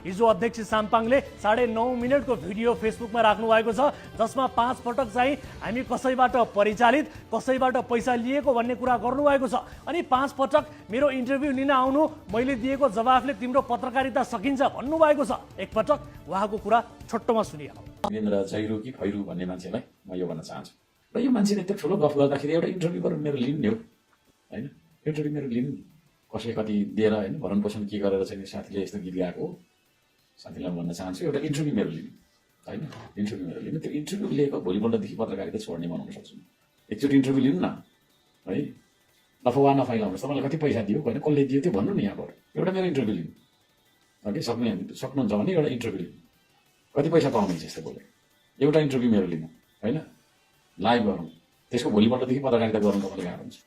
हिजो अध्यक्ष साम्पाङले 9:30 मिनेटको भिडियो फेसबुकमा राख्नु भएको छ, जसमा 5 पटक चाहिँ हामी कसैबाट परिचालित, कसैबाट पैसा लिएको भन्ने कुरा गर्नुभएको छ। अनि 5 पटक मेरो इन्टरभ्यू लिन आउनु, मैले दिएको जवाफले तिम्रो पत्रकारिता सकिन्छ भन्नुभएको छ। एकपटक उहाँको कुरा छोटोमा सुनिए। वीरेन्द्र चैरू कि खैरू भन्ने मान्छेलाई म यो भन्न चाहन्छु, र यो मान्छेले त्यो ठुलो गफ गर्दाखेरि एउटा इन्टरभ्यू गरेर मेरो लिनु नि हो होइन, इन्टरभ्यू मेरो लिनु नि, कसले कति दिएर होइन, भरण पोषण के गरेर चाहिँ साथीले यस्तो गीत गाएको हो, साथीलाई भन्न चाहन्छु एउटा इन्टरभ्यू मेरो लिनु होइन, इन्टरभ्यू मेरो लिनु। त्यो इन्टरभ्यू लिएको भोलिपल्टदेखि पत्रकारिता छोड्ने बनाउन सक्छु। एकचोटि इन्टरभ्यू लिनु न है, अफवाह नफैलाउनुहोस्, तपाईँलाई कति पैसा दियो होइन, कसले दियो त्यो भन्नु नि यहाँबाट, एउटा मेरो इन्टरभ्यू लिनु ओके, सक्नुहुन्छ भने एउटा इन्टरभ्यू लिनु, कति पैसा पाउनुहुन्छ यस्तो बोले, एउटा इन्टरभ्यू मेरो लिनु होइन, लाइभ गरौँ, त्यसको भोलिपल्टदेखि पत्रकारिता गर्नु तपाईँले गाह्रो हुन्छ।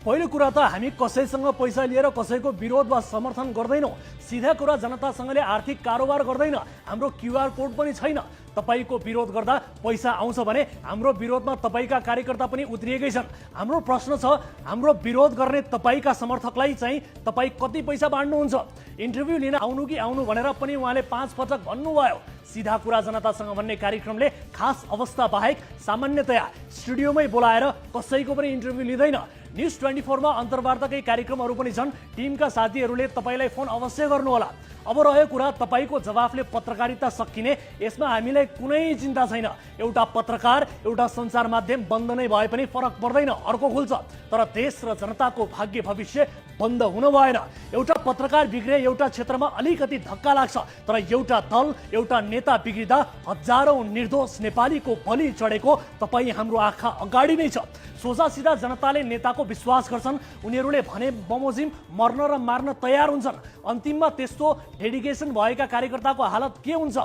पहिलो कुरा त हामी कसैसँग पैसा लिएर कसैको विरोध वा समर्थन गर्दैनौँ। सिधा कुरा, जनतासँगले आर्थिक कारोबार गर्दैन, हाम्रो क्युआर कोड पनि छैन। तपाईको विरोध गर्दा पैसा आउँछ भने हाम्रो विरोधमा तपाईका कार्यकर्ता पनि उत्रिएकै छन्। हाम्रो प्रश्न छ, हाम्रो विरोध गर्ने तपाईका समर्थकलाई चाहिँ तपाई कति पैसा बाँड्नुहुन्छ? इन्टरभ्यू लिन आउनु कि आउनु भनेर पनि उहाँले 5 पटक भन्नुभयो। सिधा कुरा जनतासँग भन्ने कार्यक्रमले खास अवस्था बाहेक सामान्यतया स्टुडियोमै बोलाएर कसैको पनि इन्टरभ्यू लिँदैन। न्युज 24 मा अन्तर्वार्ताकै कार्यक्रमहरू पनि छन्। टिमका साथीहरूले तपाईलाई फोन अवश्य गर्नुहोला। अब रह्यो कुरा तपाईको जवाफले पत्रकारिता सकिने, यसमा हामीलाई कुनै चिन्ता छैन। एउटा पत्रकार, एउटा सञ्चार माध्यम बन्द नै भए पनि फरक पर्दैन, अर्को खुल्छ। तर देश र जनताको भाग्य भविष्य बन्द हुन भएन। एउटा पत्रकार बिग्रे, एउटा क्षेत्रमा अलिकति धक्का लाग्छ, तर एउटा दल, एउटा नेता बिग्रिँदा हजारौं निर्दोष नेपालीको बलि चढेको तपाई हाम्रो आँखा अगाडि नै छ। सोझा सिधा जनताले नेताको विश्वास गर्छन्। उनीहरूले भने बमोजिम मर्न र मार्न तयार हुन्छन्। अन्तिममा त्यस्तो डेडिकेसन भएका कार्यकर्ताको हालत के हुन्छ?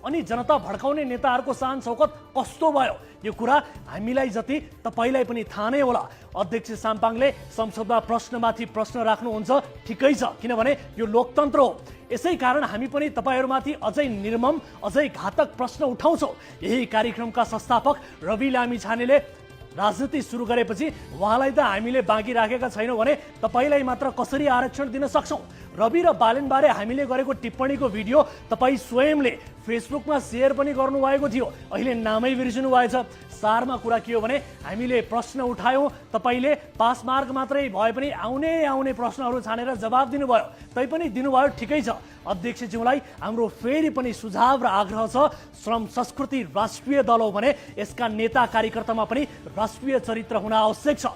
अनि जनता भड्काउने नेताहरूको शान शौकत कस्तो भयो? यो कुरा हामीलाई जति तपाईलाई पनि थाहा नै होला। अध्यक्ष साम्पाङले संसदमा प्रश्नमाथि प्रश्न राख्नुहुन्छ, ठिकै छ, किनभने यो लोकतन्त्र हो। यसै कारण हामी पनि तपाईहरुमाथि अझै निर्मम, अझै घातक प्रश्न उठाउँछौँ। यही कार्यक्रमका संस्थापक रवि लामिछानेले राजनीति सुरु गरेपछि उहाँलाई त हामीले बाँकी राखेका छैनौँ भने तपाईलाई मात्र कसरी आरक्षण दिन सक्छौँ? रवि र बालेनबारे हामीले गरेको टिप्पणीको भिडियो तपाईँ स्वयंले फेसबुकमा सेयर पनि गर्नुभएको थियो, अहिले नामै बिर्सिनु भएछ। सारमा कुरा के हो भने हामीले प्रश्न उठायौँ, तपाईले पास मार्क मात्रै भए पनि आउने प्रश्नहरू छानेर जवाब दिनुभयो, तैपनि दिनुभयो, ठिकै छ। अध्यक्षज्यूलाई हाम्रो फेरि पनि सुझाव र आग्रह छ, श्रम संस्कृति राष्ट्रिय दल हो भने यसका नेता कार्यकर्तामा पनि राष्ट्रिय चरित्र हुन आवश्यक छ।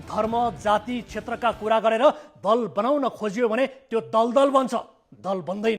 धर्म, जाति, क्षेत्रका कुरा गरेर दल बनाउन खोजियो भने त्यो दलदल बन्छ, दल बन्दैन।